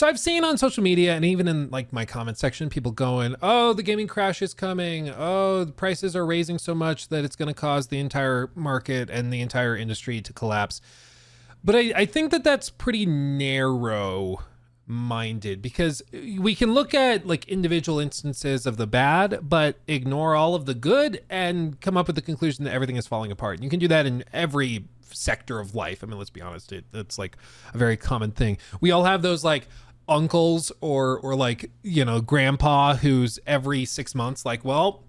So I've seen on social media and even in like my comment section, people going, oh, the gaming crash is coming. Oh, the prices are raising so much that it's going to cause the entire market and the entire industry to collapse. But I think that that's pretty narrow minded, because we can look at like individual instances of the bad, but ignore all of the good and come up with the conclusion that everything is falling apart. You can do that in every sector of life. I mean, let's be honest, it's like a very common thing. We all have those like uncles or like, you know, grandpa who's every 6 months like, well,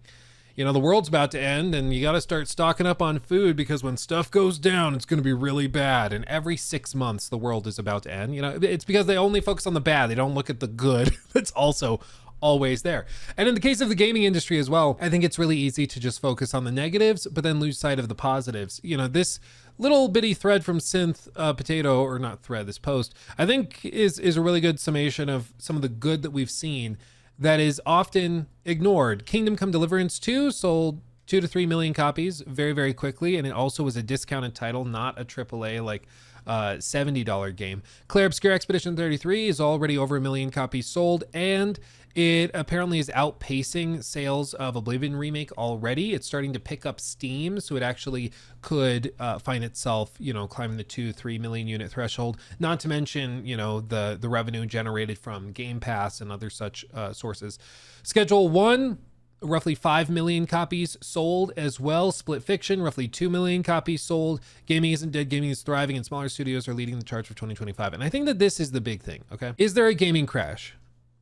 you know, the world's about to end and you got to start stocking up on food because when stuff goes down, it's going to be really bad. And every 6 months, the world is about to end. You know, it's because they only focus on the bad. They don't look at the good that's also always there. And in the case of the gaming industry as well, I think it's really easy to just focus on the negatives, but then lose sight of the positives. You know, this little bitty thread from Synth Potato, or not thread, this post, I think is a really good summation of some of the good that we've seen that is often ignored. Kingdom Come Deliverance 2 sold 2 to 3 million copies very, very quickly, and it also was a discounted title, not a AAA like $70 game. Clair Obscur Expedition 33 is already over 1 million copies sold, and it apparently is outpacing sales of Oblivion Remake already. It's starting to pick up steam, so it actually could find itself, you know, climbing the 2-3 million unit threshold. Not to mention, you know, the revenue generated from Game Pass and other such sources. Schedule 1, roughly 5 million copies sold as well. Split Fiction, roughly 2 million copies sold. Gaming isn't dead, gaming is thriving, and smaller studios are leading the charge for 2025. And I think that this is the big thing, okay? Is there a gaming crash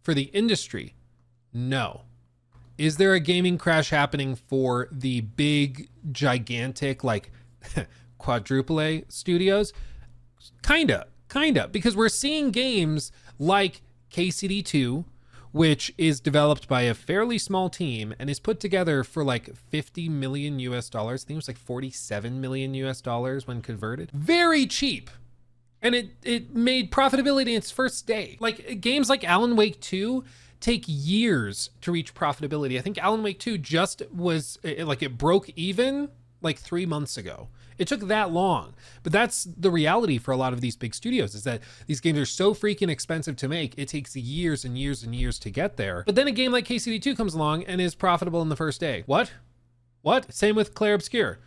for the industry? No. Is there a gaming crash happening for the big, gigantic, like quadruple A studios? Kinda, because we're seeing games like KCD2, which is developed by a fairly small team and is put together for like 50 million US dollars. I think it was like 47 million US dollars when converted. Very cheap. And it made profitability in its first day. Like games like Alan Wake 2 take years to reach profitability. I think Alan Wake 2 just was like, it broke even like 3 months ago. It took that long, but that's the reality for a lot of these big studios, is that these games are so freaking expensive to make. It takes years and years and years to get there. But then a game like KCD2 comes along and is profitable in the first day. What? Same with Clair Obscur.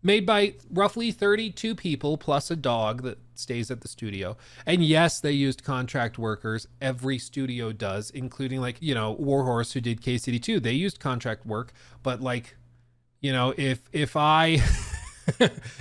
Made by roughly 32 people plus a dog that stays at the studio. And yes, they used contract workers. Every studio does, including like, you know, Warhorse, who did KCD2. They used contract work, but like, you know, if I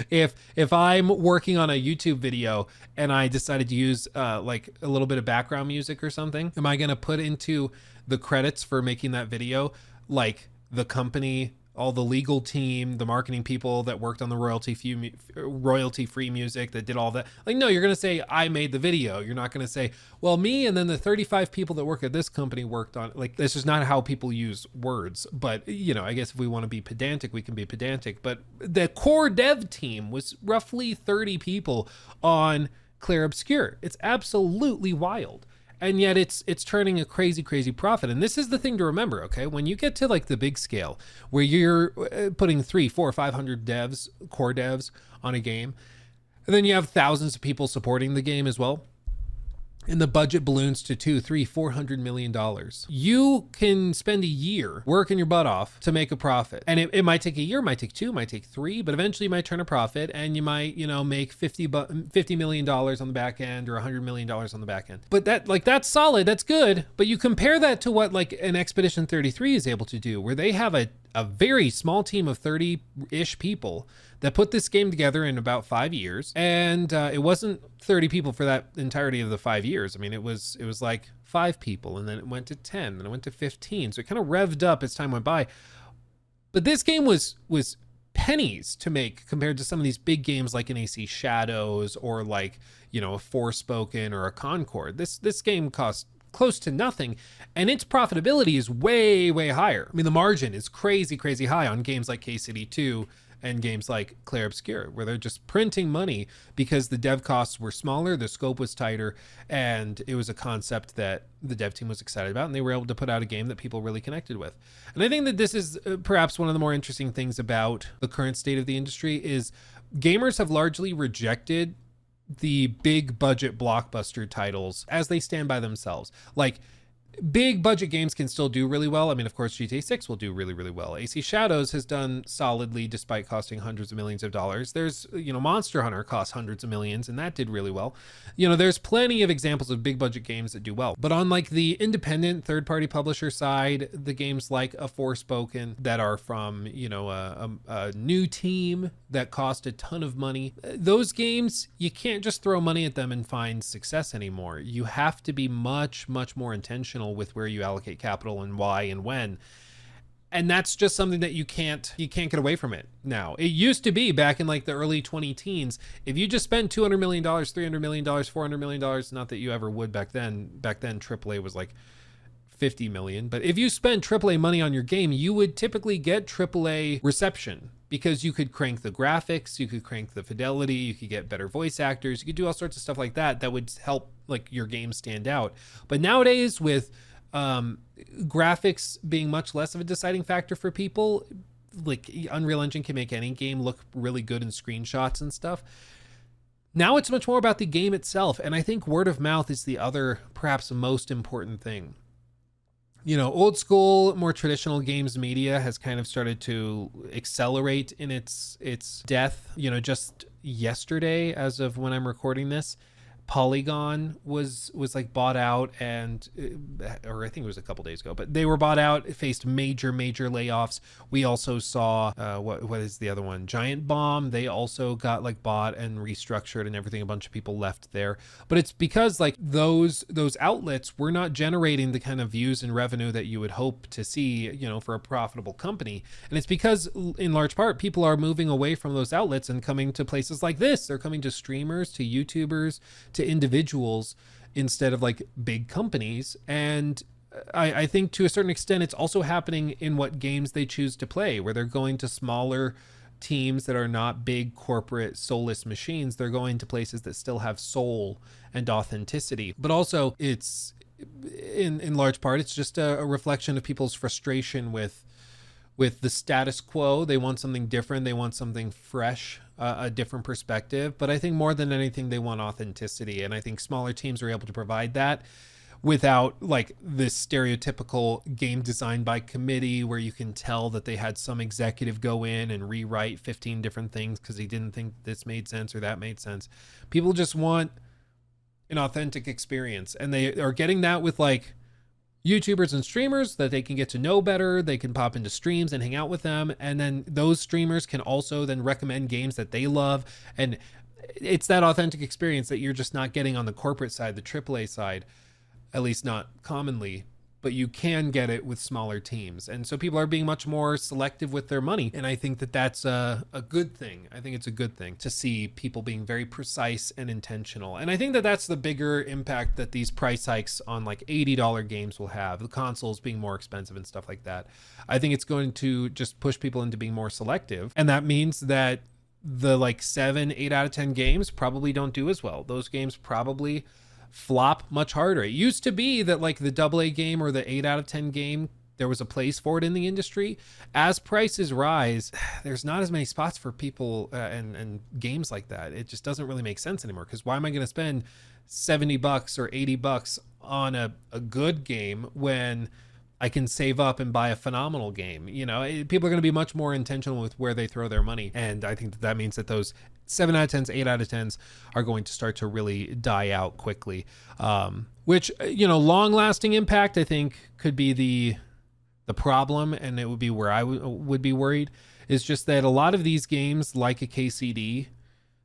if I'm working on a YouTube video and I decided to use like a little bit of background music or something, am I going to put into the credits for making that video like the company, all the legal team, the marketing people that worked on the royalty-free music that did all that? Like, no, you're going to say, I made the video. You're not going to say, well, me and then the 35 people that work at this company worked on it. Like, this is not how people use words. But, you know, I guess if we want to be pedantic, we can be pedantic. But the core dev team was roughly 30 people on Clair Obscur. It's absolutely wild. And yet it's turning a crazy profit. And this is the thing to remember, okay? When you get to like the big scale where you're putting 300, 400, 500 devs, core devs on a game, and then you have thousands of people supporting the game as well, and the budget balloons to $200, $300, $400 million. You can spend a year working your butt off to make a profit. And it might take a year, might take 2, might take 3, but eventually you might turn a profit and you might, you know, make $50 million on the back end or $100 million on the back end. But that's solid, that's good. But you compare that to what like an Expedition 33 is able to do, where they have a very small team of 30-ish people that put this game together in about 5 years. And it wasn't 30 people for that entirety of the 5 years. I mean, it was like 5 people, and then it went to 10, and it went to 15. So it kind of revved up as time went by. But this game was pennies to make compared to some of these big games like an AC Shadows or like, you know, a Forspoken or a Concord. This game cost close to nothing, and its profitability is way higher. I mean, the margin is crazy high on games like KCD2 and games like Clair Obscur, where they're just printing money because the dev costs were smaller, the scope was tighter, and it was a concept that the dev team was excited about, and they were able to put out a game that people really connected with. And I think that this is perhaps one of the more interesting things about the current state of the industry is gamers have largely rejected the big budget blockbuster titles as they stand by themselves. Like, big budget games can still do really well. I mean, of course, GTA 6 will do really, really well. AC Shadows has done solidly despite costing hundreds of millions of dollars. There's, Monster Hunter cost hundreds of millions and that did really well. There's plenty of examples of big budget games that do well. But on like the independent third-party publisher side, the games like A Forspoken that are from, a new team that cost a ton of money, those games, you can't just throw money at them and find success anymore. You have to be much, much more intentional with where you allocate capital and why and when. And that's just something that you can't get away from it now. It used to be back in like the early 20 teens, if you just spent $200 million, $300 million, $400 million, not that you ever would back then AAA was like 50 million. But if you spend AAA money on your game, you would typically get AAA reception because you could crank the graphics, you could crank the fidelity, you could get better voice actors, you could do all sorts of stuff like that that would help like your game stand out. But nowadays with graphics being much less of a deciding factor for people, like Unreal Engine can make any game look really good in screenshots and stuff. Now it's much more about the game itself. And I think word of mouth is the other, perhaps most important thing. Old school, more traditional games media has kind of started to accelerate in its death. Just yesterday, as of when I'm recording this, Polygon was like bought out and or I think it was a couple days ago, but they were bought out. It faced major layoffs. We also saw what is the other one, Giant Bomb. They also got like bought and restructured and everything. A bunch of people left there, but it's because like those outlets were not generating the kind of views and revenue that you would hope to see for a profitable company. And it's because in large part people are moving away from those outlets and coming to places like this. They're coming to streamers, to YouTubers, to individuals instead of like big companies. And I think to a certain extent it's also happening in what games they choose to play, where they're going to smaller teams that are not big corporate soulless machines. They're going to places that still have soul and authenticity. But also it's in large part it's just a reflection of people's frustration with the status quo. They want something different. They want something fresh, a different perspective. But I think more than anything, they want authenticity. And I think smaller teams are able to provide that without like this stereotypical game design by committee where you can tell that they had some executive go in and rewrite 15 different things because he didn't think this made sense or that made sense. People just want an authentic experience. And they are getting that with like YouTubers and streamers that they can get to know better. They can pop into streams and hang out with them. And then those streamers can also then recommend games that they love. And it's that authentic experience that you're just not getting on the corporate side, the AAA side, at least not commonly, but you can get it with smaller teams. And so people are being much more selective with their money. And I think that that's a good thing. I think it's a good thing to see people being very precise and intentional. And I think that that's the bigger impact that these price hikes on like $80 games will have, the consoles being more expensive and stuff like that. I think it's going to just push people into being more selective. And that means that the like 7-8 out of 10 games probably don't do as well. Those games probably flop much harder. It used to be that like the AA game or the 8 out of 10 game, there was a place for it in the industry. As prices rise, there's not as many spots for people and games like that. It just doesn't really make sense anymore, because why am I going to spend $70 or $80 on a good game when I can save up and buy a phenomenal game? People are going to be much more intentional with where they throw their money. And I think that means that those 7 out of 10s, 8 out of 10s are going to start to really die out quickly. Which, long lasting impact, I think could be the problem. And it would be where I would be worried, is just that a lot of these games like a KCD,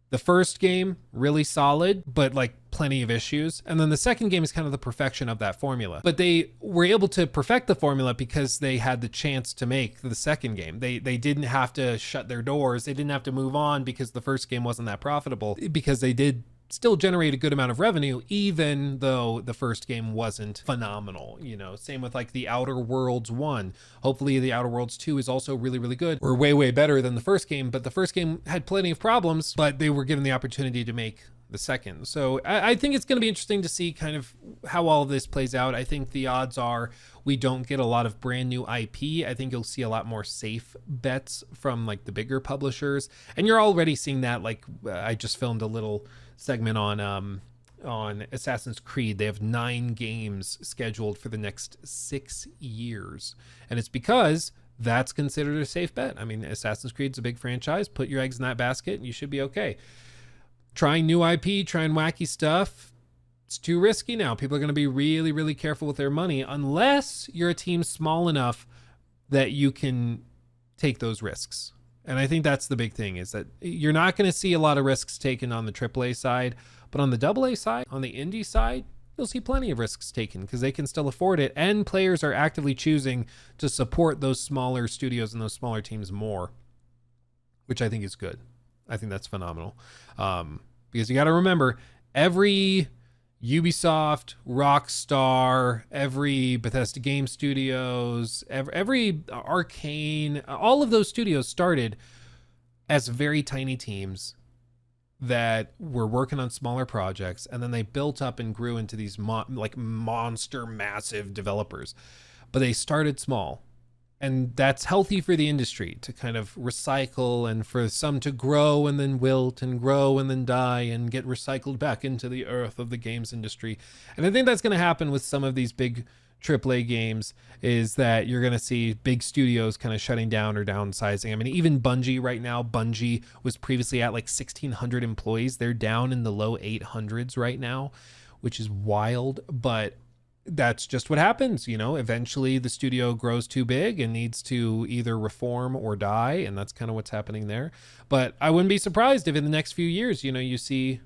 the first game really solid, but like plenty of issues. And then the second game is kind of the perfection of that formula. But they were able to perfect the formula because they had the chance to make the second game. They didn't have to shut their doors. They didn't have to move on because the first game wasn't that profitable, because they did still generate a good amount of revenue, even though the first game wasn't phenomenal. Same with like the Outer Worlds 1. Hopefully the Outer Worlds 2 is also really, really good, or way better than the first game. But the first game had plenty of problems, but they were given the opportunity to make the second. So I think it's going to be interesting to see kind of how all of this plays out. I think the odds are we don't get a lot of brand new IP. I think you'll see a lot more safe bets from like the bigger publishers. And you're already seeing that. Like I just filmed a little segment on Assassin's Creed. They have 9 games scheduled for the next 6 years, and it's because that's considered a safe bet. I mean, Assassin's Creed's a big franchise. Put your eggs in that basket and you should be okay. Trying new IP, trying wacky stuff, it's too risky now. People are going to be really, really careful with their money unless you're a team small enough that you can take those risks. And I think that's the big thing, is that you're not going to see a lot of risks taken on the AAA side, but on the AA side, on the indie side, you'll see plenty of risks taken because they can still afford it. And players are actively choosing to support those smaller studios and those smaller teams more, which I think is good. I think that's phenomenal. Because you got to remember, every Ubisoft, Rockstar, every Bethesda Game Studios, every Arcane, all of those studios started as very tiny teams that were working on smaller projects, and then they built up and grew into these monster massive developers. But they started small, and that's healthy for the industry to kind of recycle, and for some to grow and then wilt and grow and then die and get recycled back into the earth of the games industry. And I think that's going to happen with some of these big AAA games, is that you're going to see big studios kind of shutting down or downsizing. I mean, even Bungie right now, Bungie was previously at like 1,600 employees. They're down in the low 800s right now, which is wild, but that's just what happens. You know, eventually the studio grows too big and needs to either reform or die. And that's kind of what's happening there. But I wouldn't be surprised if in the next few years, you know, you see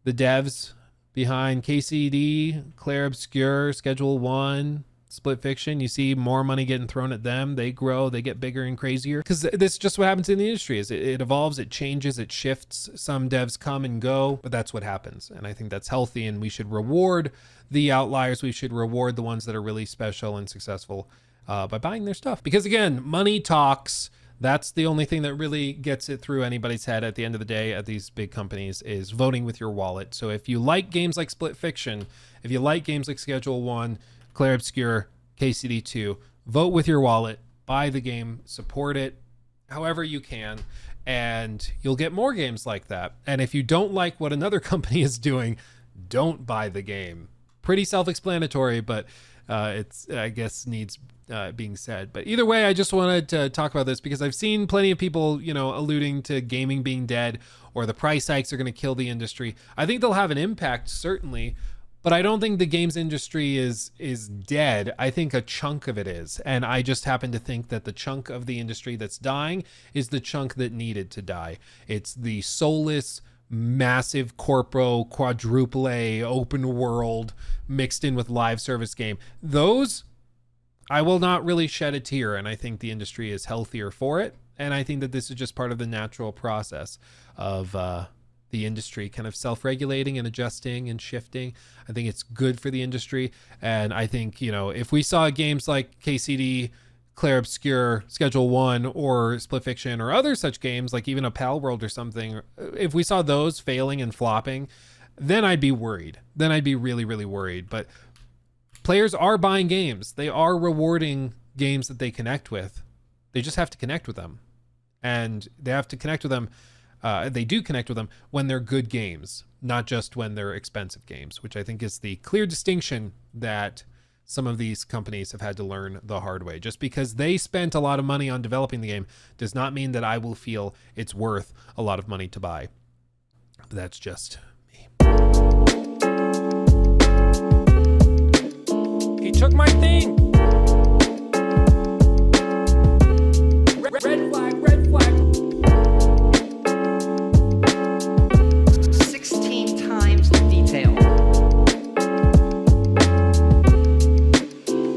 the devs behind KCD, Clair Obscur, Schedule 1, Split Fiction, you see more money getting thrown at them. They grow, they get bigger and crazier. Because this is just what happens in the industry, is it evolves, it changes, it shifts. Some devs come and go, but that's what happens. And I think that's healthy, and we should reward the outliers. We should reward the ones that are really special and successful by buying their stuff. Because again, money talks. That's the only thing that really gets it through anybody's head at the end of the day at these big companies, is voting with your wallet. So if you like games like Split Fiction, if you like games like Schedule 1, Clair Obscur, KCD 2, vote with your wallet, buy the game, support it however you can, and you'll get more games like that. And if you don't like what another company is doing, don't buy the game. Pretty self-explanatory, but it's, I guess, needs being said. But either way, I just wanted to talk about this because I've seen plenty of people, you know, alluding to gaming being dead, or the price hikes are going to kill the industry. I think they'll have an impact, certainly, but I don't think the games industry is dead. I think a chunk of it is. And I just happen to think that the chunk of the industry that's dying is the chunk that needed to die. It's the soulless, massive corpo, quadruple A, open world, mixed in with live service game. Those, I will not really shed a tear, and I think the industry is healthier for it. And I think that this is just part of the natural process of the industry kind of self-regulating and adjusting and shifting. I think it's good for the industry. And I think, you know, if we saw games like KCD, Clair Obscur, Schedule 1, or Split Fiction, or other such games, like even a Pal World or something, if we saw those failing and flopping, then I'd be worried. Then I'd be really, really worried. But players are buying games. They are rewarding games that they connect with. They just have to connect with them. And they have to connect with them. They do connect with them when they're good games, not just when they're expensive games, which I think is the clear distinction that some of these companies have had to learn the hard way. Just because they spent a lot of money on developing the game does not mean that I will feel it's worth a lot of money to buy. That's just me. He took my thing.